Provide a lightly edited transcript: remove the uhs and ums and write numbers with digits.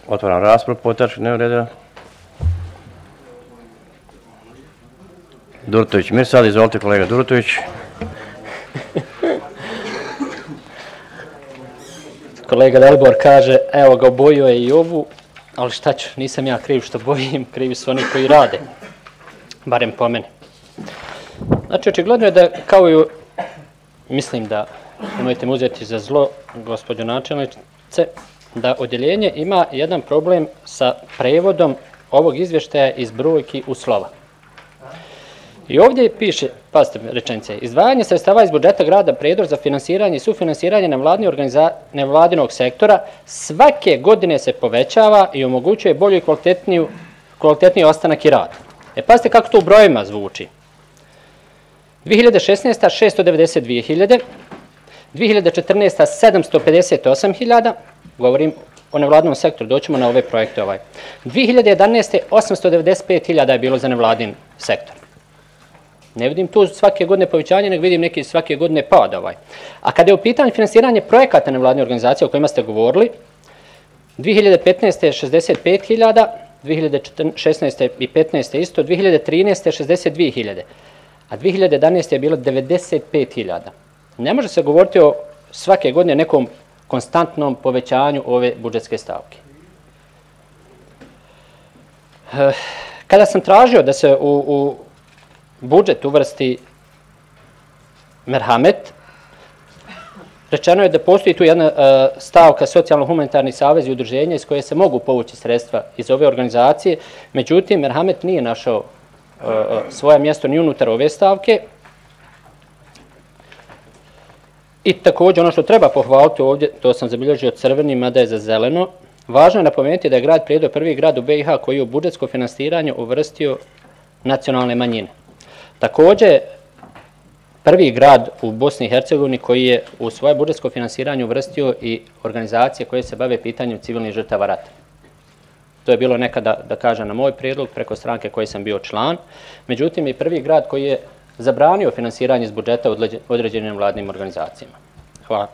Otvaram raspravu po tački dnevnog reda. Durutović Mirsad, izvolite kolega Durutović. Kolega Dalibor kaže, evo ga, obojio je i ovu, ali šta ću, nisam ja kriv što bojim, krivi su oni koji rade, barem po meni. Znači, očigledno je da, kao i, mislim da, nemojte mu uzeti za zlo, gospođo načelnice, da odjeljenje ima jedan problem sa prevodom ovog izvještaja iz brojki u slova. I ovdje piše, pazite rečenice, izdvajanje sredstava iz budžeta grada Prijedor za finansiranje i sufinansiranje nevladinog sektora svake godine se povećava i omogućuje bolju i kvalitetniji ostanak i rad. Pazite kako to u brojima zvuči. 2016. 692.000, 2014. 758.000, govorim o nevladinom sektoru, doćemo na ove projekte. 2011. 895.000 je bilo za nevladin sektor. Ne vidim tu svake godine povećanje, nego vidim neki svake godine pad. A kada je u pitanju finansiranje projekata nevladine organizacije o kojima ste govorili, 2015. je 65.000, 2016. i 15. isto, 2013. 62.000, a 2011. je bilo 95.000. Ne može se govoriti o svake godine nekom konstantnom povećanju ove budžetske stavke. Kada sam tražio da se u budžet uvrsti merhamet, rečeno je da postoji tu jedna stavka socijalno-humanitarni savez i udruženja iz koje se mogu povući sredstva iz ove organizacije, međutim, merhamet nije našao svoje mjesto ni unutar ove stavke. I također ono što treba pohvaliti ovdje, to sam zabilježio crvenim, mada je za zeleno, važno je napomenuti da je grad Prijedor prvi grad u BiH koji je u budžetsko finansiranje uvrstio nacionalne manjine. Također, prvi grad u Bosni i Hercegovini koji je u svoje budžetsko finansiranje uvrstio i organizacije koje se bave pitanjem civilnih žrtava rata. To je bilo nekada, da kažem, na moj prijedlog preko stranke koje sam bio član. Međutim, i prvi grad koji je zabranio finansiranje iz budžeta određenim vladnim organizacijama. Hvala.